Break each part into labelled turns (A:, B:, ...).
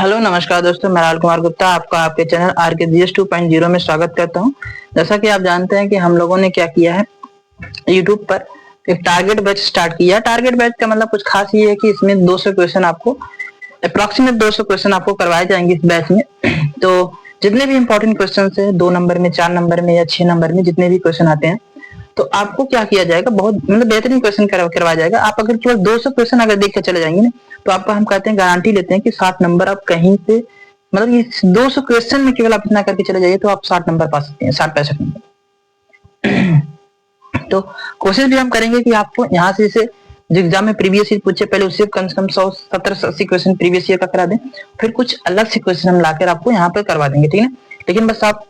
A: Hello नमस्कार दोस्तों, मैं राहुल कुमार गुप्ता आपका आपके चैनल आर के जीएस 2.0 में स्वागत करता हूं। जैसा कि आप जानते हैं कि हम लोगों ने क्या किया है, यूट्यूब पर एक टारगेट बैच स्टार्ट किया है। टारगेट बैच का मतलब कुछ खास ये है कि इसमें 200 क्वेश्चन आपको अप्रोक्सीमेट 200 क्वेश्चन आपको करवाए जाएंगे इस बैच में। तो जितने भी इंपॉर्टेंट क्वेश्चन है 2 नंबर में, 4 नंबर में या 6 नंबर में जितने भी क्वेश्चन आते हैं, तो आपको क्या किया जाएगा, बहुत मतलब बेहतरीन क्वेश्चन करवाया जाएगा। आप अगर केवल 200 क्वेश्चन अगर देख के चले जाएंगे ना, तो आपका हम कहते हैं गारंटी लेते हैं कि 60 नंबर आप कहीं से, मतलब ये 200 क्वेश्चन में केवल आप इतना करके चले जाइए तो आप 60 नंबर पा सकते हैं, 60-65 नंबर। तो कोशिश भी हम करेंगे कि आपको यहाँ से जैसे जो एग्जाम में प्रीवियस ईयर पूछे पहले उससे कम से कम 100, 70, 80 क्वेश्चन प्रीवियस ईयर का करा दें, फिर कुछ अलग से क्वेश्चन हम लाकर आपको यहाँ पर करवा देंगे, ठीक है। लेकिन बस आप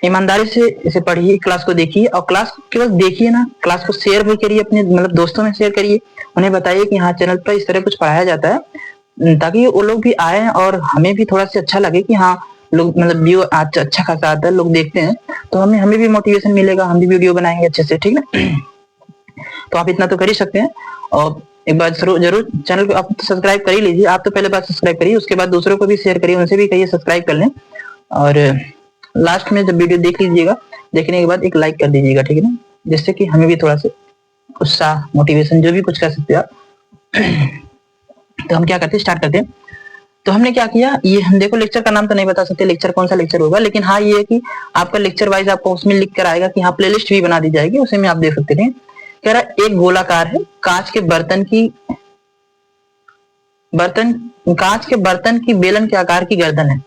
A: ईमानदारी से इसे पढ़िए, क्लास को देखिए और क्लास केवल देखिए ना, क्लास को शेयर भी करिए, अपने मतलब दोस्तों में शेयर करिए, उन्हें बताइए कि हाँ चैनल पर इस तरह कुछ पढ़ाया जाता है, ताकि वो लोग भी आए और हमें भी थोड़ा सा अच्छा लगे कि हाँ लोग मतलब व्यू अच्छा खासा आता है, लोग देखते हैं, तो हमें भी मोटिवेशन मिलेगा, हम भी वीडियो बनाएंगे अच्छे से, ठीक है। तो आप इतना तो कर ही सकते हैं। और एक बार जरूर चैनल को आप सब्सक्राइब कर ही लीजिए। आप तो पहले बार सब्सक्राइब करिए, उसके बाद दूसरों को भी शेयर करिए, उनसे भी कहिए सब्सक्राइब कर लें। और लास्ट में जब वीडियो देख लीजिएगा, देखने के बाद एक लाइक कर दीजिएगा, ठीक है ना, जिससे कि हमें भी थोड़ा सा उत्साह, मोटिवेशन, जो भी कुछ कर सकते हैं आप। तो हम क्या करते हैं, स्टार्ट करते हैं। तो हमने क्या किया, ये हम देखो लेक्चर का नाम तो नहीं बता सकते लेक्चर कौन सा लेक्चर होगा, लेकिन हाँ ये है कि आपका लेक्चर वाइज आपको उसमें लिख कर आएगा कि हाँ प्लेलिस्ट भी बना दी जाएगी, उसे में आप देख सकते हैं। कह रहा एक गोलाकार है, कांच के बर्तन की बेलन के आकार की गर्दन है।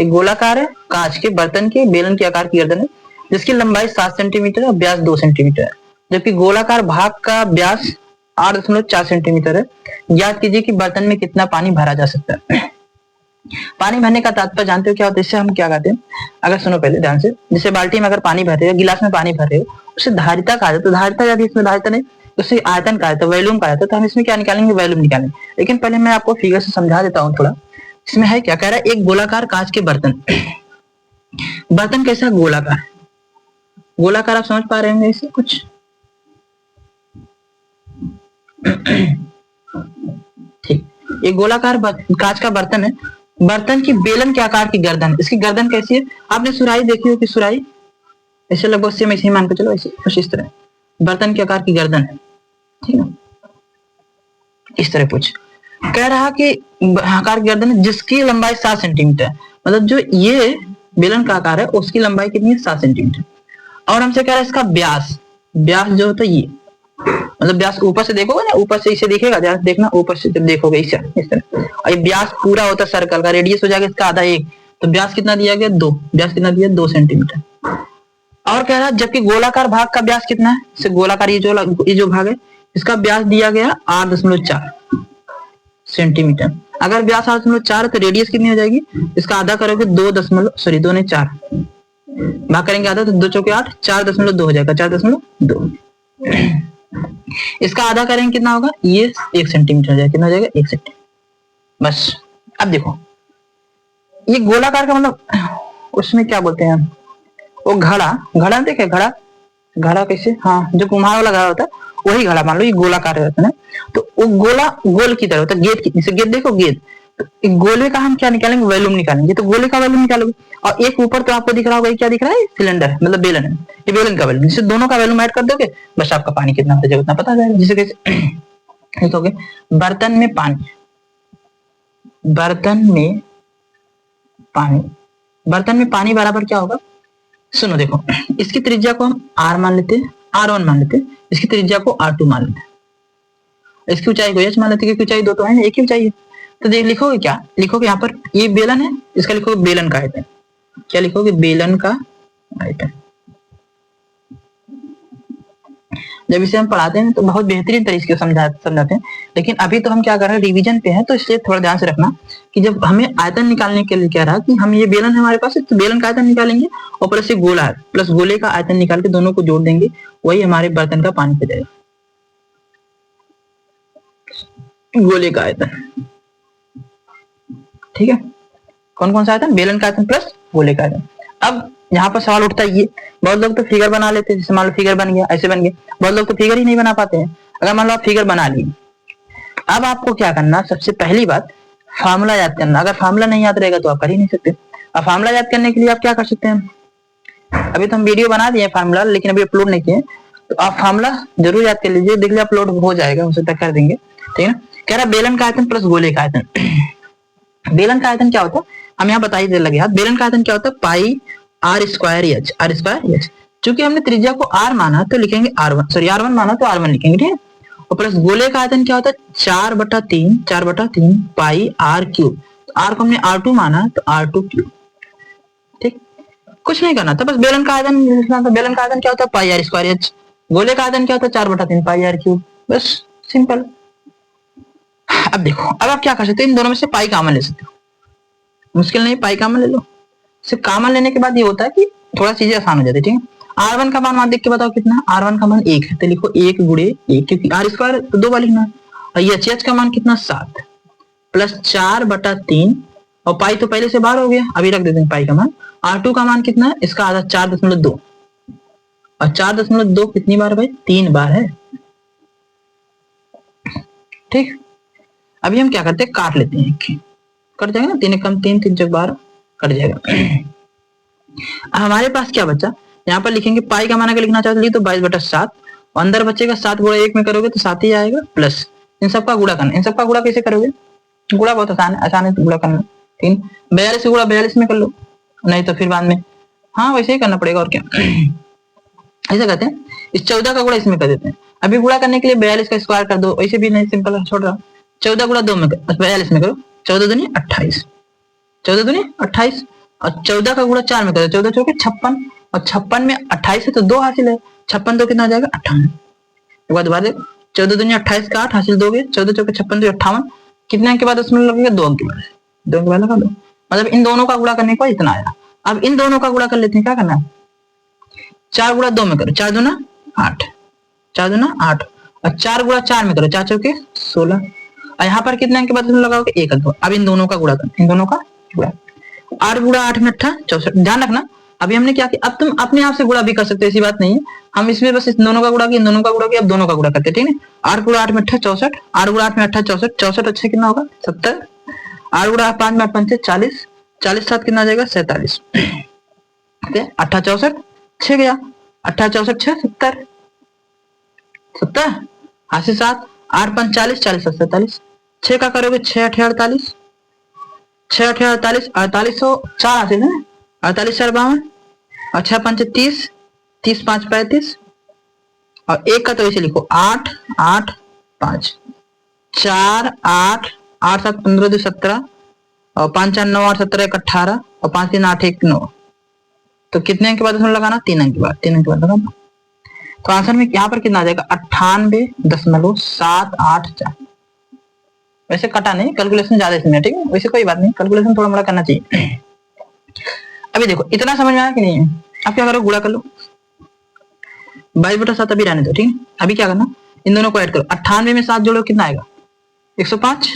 A: एक गोलाकार है, कांच के बर्तन के बेलन के आकार की गर्दन है, जिसकी लंबाई 7 सेंटीमीटर और व्यास 2 सेंटीमीटर है, जबकि गोलाकार भाग का व्यास 8.4 सेंटीमीटर है। ज्ञात कीजिए कि बर्तन में कितना पानी भरा जा सकता है। पानी भरने का तात्पर्य जानते हो क्या होता है, इससे हम क्या कहते हैं, अगर सुनो पहले ध्यान से, जैसे बाल्टी में अगर पानी भर रहे हो, गिलास में पानी भर रहे हो, उसे धारिता कहा जाता है। धारिता यदि इसमें धारिता नहीं, उसे आयतन कहा जाता है, वॉल्यूम कहा जाता है। तो हम इसमें क्या निकालेंगे, वॉल्यूम निकालेंगे। लेकिन पहले मैं आपको फिगर से समझा देता हूँ थोड़ा। इसमें है क्या, कह रहा है एक गोलाकार कांच के बर्तन। बर्तन कैसा, गोलाकार। गोलाकार आप समझ पा रहे होंगे इससे कुछ। ठीक, एक गोलाकार कांच का बर्तन है, बर्तन की बेलन के आकार की गर्दन। इसकी गर्दन कैसी है, आपने सुराही देखी हो कि सुराही ऐसे लगभग सेम ऐसे ही मान के चलो, ऐसे कुछ इस तरह बर्तन के आकार की गर्दन है, ठीक है। इस तरह कुछ कह रहा कि आकार की गर्दन है जिसकी लंबाई 7 सेंटीमीटर, मतलब जो ये बेलन का आकार है उसकी लंबाई कितनी है, 7 सेंटीमीटर। और हमसे कह रहा है इसका व्यास, व्यास जो होता है ये, मतलब व्यास ऊपर से देखोगे ना, ऊपर से इसे दिखेगा, ध्यान से देखना, ऊपर से जब देखोगे इस तरह, और ये व्यास पूरा होता है सर्कल का, रेडियस हो जाएगा इसका आधा 1, तो व्यास कितना दिया गया, 2, व्यास कितना दिया, 2 सेंटीमीटर। और कह रहा है जबकि गोलाकार भाग का व्यास कितना है, इसे गोलाकार ये जो भाग है इसका व्यास दिया गया 8.4 सेंटीमीटर। अगर व्यास 8.4 है तो रेडियस कितनी हो जाएगी, इसका आधा करोगे 2 ने 4 भाग करेंगे आधा, तो 2 चौके 8, 4.2 हो जाएगा, 4.2। इसका आधा करेंगे कितना होगा, ये 1 सेंटीमीटर हो जाएगा, कितना हो जाएगा, 1 सेंटीमीटर। बस अब देखो ये गोलाकार का मतलब उसमें क्या बोलते हैं, वो घड़ा देखे, घड़ा कैसे, हाँ जो कुम्हार वाला घड़ा होता है वही घड़ा मान लो, ये गोलाकार रहता है ना, तो वो गोल की तरह होता है, गेंद की, जैसे गेंद देखो, गेंद, तो गोले का हम क्या निकालेंगे, वॉल्यूम निकालेंगे, तो गोले का वॉल्यूम निकालोगे। और एक ऊपर तो आपको दिख रहा होगा, क्या दिख रहा है, सिलेंडर है, मतलब बेलन है, ये बेलन का वॉल्यूम, जिससे दोनों का वॉल्यूम ऐड कर दोगे, बस आपका पानी कितना होता है उतना पता जाएगा। जैसे कैसे तो बर्तन में पानी बराबर क्या होगा, सुनो देखो, इसकी त्रिज्या को हम R मान लेते हैं, R1 मान लेते हैं, इसकी त्रिज्या को R2 मान लेते हैं, इसकी ऊंचाई को H मान लेते हैं, क्योंकि ऊंचाई 2 तो है, एक ही ऊंचाई है। तो देख लिखोगे क्या, लिखोगे यहाँ पर ये बेलन है, इसका लिखोगे बेलन का आयतन, क्या लिखोगे, बेलन का आयतन। जब इसे हम पढ़ाते हैं तो बहुत बेहतरीन तरीके से समझाते हैं, लेकिन अभी तो हम क्या कर रहे हैं, रिवीजन पे हैं, तो इसलिए थोड़ा ध्यान से रखना कि जब हमें आयतन निकालने के लिए कह रहा कि हम ये बेलन है हमारे पास, तो बेलन का आयतन निकालेंगे और प्लस ये गोला प्लस गोले का आयतन निकाल के दोनों को जोड़ देंगे, वही हमारे बर्तन का पानी पे जाएगा, गोले का आयतन, ठीक है। कौन कौन सा आयतन, बेलन का आयतन प्लस गोले का आयतन। अब यहाँ पर सवाल उठता है, ये बहुत लोग तो फिगर बना लेते हैं, जैसे मान लो फिगर बन गया, ऐसे बन गया, बहुत लोग तो फिगर ही नहीं बना पाते हैं। अगर मान लो आप फिगर बना लिए, अब आपको क्या करना, सबसे पहली बात फार्मूला याद करना। अगर फार्मूला नहीं याद रहेगा तो आप कर ही नहीं सकते। अब फार्मूला याद करने के लिए आप क्या कर सकते हैं, अभी तो हम वीडियो बना दिए फार्मूला, लेकिन अभी अपलोड नहीं किए, तो आप फार्मूला जरूर याद कर लीजिए। देख लीजिए अपलोड हो जाएगा, उसे तक कर देंगे, ठीक है। कह रहा बेलन का आयतन प्लस गोले का आयतन। बेलन का आयतन क्या होता है, हम यहाँ बता ही दे लगे हाथ। बेलन का आयतन क्या होता है, pi r square h, r square h. चूंकि हमने त्रिज्या को आर माना तो लिखेंगे R1, सॉरी R1 माना तो R1 लिखेंगे, ठीक है। और प्लस गोले का आयतन क्या होता है, 4/3 पाई आर क्यूब। तो आर को हमने R2 माना तो R2 क्यूब, ठीक। कुछ नहीं करना था, बस बेलन का आयतन लिखना था। बेलन का आयतन क्या होता है, पाई आर स्क्वायर एच। गोले का आयतन क्या होता है, 4/3 पाई आर क्यूब, बस सिंपल। अब देखो, अब आप क्या कर सकते हो, इन दोनों में से पाई कॉमन ले सकते हो, मुश्किल नहीं, पाई कॉमन ले लो। सिर्फ कॉमन लेने के बाद ये होता है कि थोड़ा चीजें आसान हो जाती है, ठीक है। R1 का मान देख के बताओ कितना, R1 का मान 1 है, तो लिखो 1 गुणे 1, क्योंकि आर स्क्वायर तो 2 बार लिखना है। और ये एच का मान कितना, 7 प्लस 4/3, और पाई तो पहले से बाहर हो गया, अभी रख देते हैं पाई का मान। R2 का मान कितना है, इसका आधा 4.2, और 4.2 कितनी बार भाई, 3 बार है, ठीक। अभी हम क्या करते हैं, काट लेते हैं, कट जाएगा ना, 3 कम 3, 3 जग 12 कट जाएगा। हमारे पास क्या बचा, यहाँ पर लिखेंगे पाई का मान अगर लिखना चाहते तो 22/7, अंदर बचेगा 7 गुणा 1 में करोगे तो 7 ही आएगा, प्लस इन सबका गुणा करना। इन सबका गुणा कैसे करोगे, गुणा बहुत आसान है गुणा करना, ठीक। 42 से गुणा 42 में कर लो, नहीं तो फिर बाद में, हाँ वैसे ही करना पड़ेगा, और क्या ऐसा करते हैं। इस 14 का गुणा इसमें कर देते हैं। अभी गुणा करने के लिए 42 का स्क्वायर कर दो, वैसे भी नहीं, सिंपल छोड़ रहा हूँ। 14 गुणा 2 में 42 में करो, 14 दूनी 28, 14 दूनी 28, और 14 का गुणा 4 में करो, 14 चौके 56, और 56 में 28 है तो 2 हासिल है, 56 तो कितना आ जाएगा, 58। एक बार दोबारा देखो, 14 दूनी 28 का 8 हासिल 2 गए, 14 चौके 56 तो 58, कितने अंक के बाद उसमें लगेगा, 2 अंक के बाद, 2 अंक के बाद लगा दो। मतलब इन दोनों का गुणा करने के बाद इतना आया। अब इन दोनों का गुणा कर लेते हैं, क्या करना है, 4 गुणा 2 में करो, 4 दूना 8, 4 दूना 8, और 4 गुणा 4 में करो, 4 चौके 16, और यहाँ पर कितने अंक के बाद लगाओगे, 1 अंक। अब इन दोनों का गुणा करो, इन दोनों का गुणा, 8 गुणा 8 में 8 64, ध्यान रखना। अभी हमने क्या किया, अब तुम अपने आप से गुणा भी कर सकते हो, ऐसी बात नहीं है। हम इसमें बस इस दोनों का गुणा किया, इन दोनों का गुणा किया, अब दोनों का गुणा करते हैं, ठीक है। 8 गुणा 8 में 8 64, 8 गुणा 8 में 8 64, 64 अच्छे कितना होगा, 70, 8 गुणा 5 में 8 पंचे 40, 40 7 कितना आ जाएगा, 47, 8 64 6 गया, 8 64 6 70, 70 80 7, 8 5 40, 40 7 47, 6 का करोगे 6 8 48, 6 8 48, 4804 आते हैं, 48 4 52, और 6 5 30, 30 5 35, और 1 का तो ऐसे लिखो 8 8 5, 4 8 8 7 15 2 17, और 5 4 9 8 17 1 18, और 5 3 8 1 9, तो कितने अंक के बाद उसमें लगाना, 3 अंक के बाद, 3 अंक के बाद लगाना। तो आंसर में यहाँ पर कितना आ जाएगा, 98.784। वैसे कटा नहीं, कैलकुलेशन ज्यादा इसमें, ठीक है, वैसे कोई बात नहीं, कैलकुलेशन थोड़ा मोड़ा करना चाहिए। अभी देखो इतना समझ में आया कि नहीं, अब क्या करो, गुणा कर लो, 22/7 अभी रहने दो, ठीक है। अभी क्या करना, इन दोनों को ऐड करो, 98 में 7 जोड़ो कितना आएगा, 105,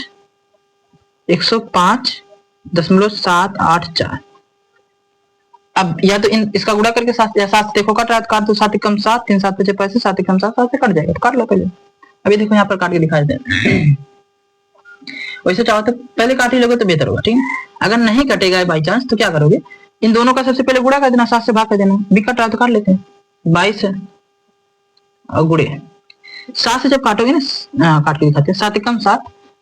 A: 105.784। अब या तो इसका गुणा करके 7 या 7 देखो कट रहा है, काट दो, 7 कम 7, 3 7 5 5, 7 कम 7, 7 से कट जाएगा, तो काट लो पहले। अभी देखो यहाँ पर काट के दिखा देते हैं। वैसे चाहो तो पहले काट ही लोगे तो बेहतर होगा, ठीक है। अगर नहीं कटेगा बाई चांस तो क्या करोगे, इन दोनों का सबसे पहले गुणा कर देना, 7 से भाग कर देना, भी कट रहा तो काट लेते हैं, 22 है और गुणे 7 से जब काटोगे ना, काट के दिखाते हैं, 7 कम 7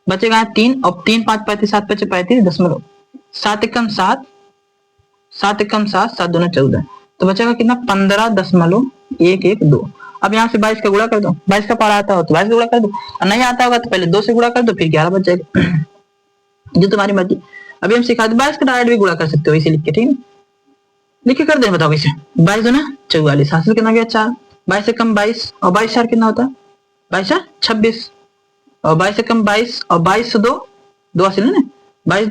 A: बचेगा 3, और 3 5 35 7 5 35 दशमलव, 7 कम 7, 7 कम 7, 7 दूना 14, तो बचेगा कितना, 15.112। अब यहाँ से 22 का गुणा कर दो, 22 का पारा आता हो तो 22 का गुणा कर दो, और नहीं आता होगा तो पहले 2 से गुणा कर दो, फिर 11 बच जाएगा, जो तुम्हारी मर्जी। अभी हम सिखा दो, 22 का डायरेक्ट भी गुणा कर सकते हो इसे लिख के, ठीक है, लिख के कर दे, बताओ कैसे। 22 दूना 44, हासिल कितना गया 4, 22 से कम 22, और 22 4 कितना होता है, 22 4 26, और 22 से कम 22, और 22 से 2 2 हासिल है ना, 22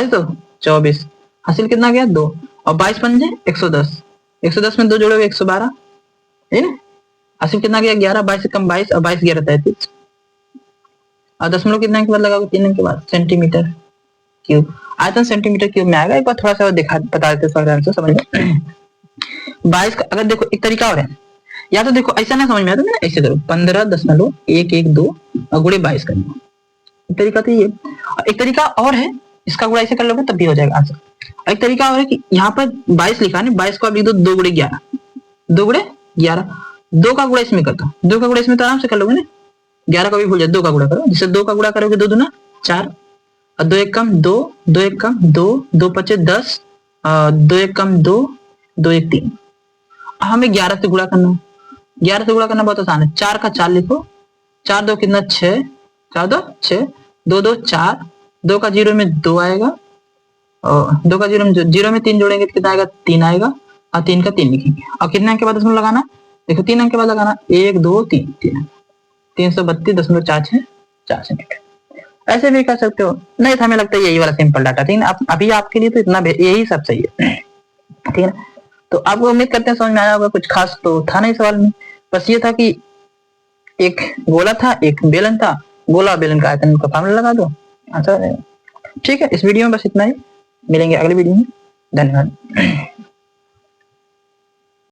A: 2 24, हासिल कितना गया 2, और 22 पंजे 110, 110 में 2 जोड़ोगे 112, है ना, हासिल कितना गया 11, 22 से कम 22, और 22 11 33, और दशमलव कितना के बाद लगाओगे, 3 अंक के बाद, सेंटीमीटर क्यूब। आयतन सेंटीमीटर क्यूब में आएगा, एक बार थोड़ा सा दिखा बता देते हैं समझ में। 22 का अगर देखो एक तरीका और है, या तो देखो ऐसा ना समझ में आता ना, ऐसे करो 15.112 और गुणे 22 करना, तरीका तो ये। एक तरीका और है, इसका गुणा ऐसे कर लोगे तब भी हो जाएगा आंसर। एक तरीका और है कि यहाँ पर 22 लिखा है, 22 को आप लिख दो 2 गुणे 11, 2 गुणे 11, 2 का गुणा इसमें कर दो, 2 का गुणा इसमें तो आराम से कर लोगे ना, 11 का भी भूल जाए, 2 का गुणा करो, जिससे 2 का गुणा करोगे 2 दूना 4, और 2 एक कम 2, 2 एक कम 2, 2 पचे 10, 2 एक कम 2, 2 एक 3। हमें 11 से गुणा करना है, 11 से गुणा करना बहुत आसान है, 4 का 4 लिखो, 4 2 कितना 6, 4 2 6, 2 2 4, 2 का 0 में 2 आएगा, और 2 का 0 में 3 जोड़ेंगे तो कितना आएगा 3 आएगा, और 3 का 3 लिखेंगे, और कितने अंक के बाद दशमलव लगाना, देखो 3 अंक के बाद लगाना 1 2 3, 332.4 सेंटीमीटर। ऐसे भी कर सकते हो, नहीं तो हमें लगता है यही वाला सिंपल डाटा, ठीक है, अभी आपके लिए तो इतना यही सब सही है, ठीक है। तो आपको उम्मीद करते हैं समझ में आया होगा, कुछ खास तो था नहीं सवाल में, बस ये था कि एक गोला था, एक बेलन था, गोला बेलन का आयतन का फार्मूला लगा दो, आंसर। ठीक है, इस वीडियो में बस इतना ही, मिलेंगे अगले वीडियो में, धन्यवाद।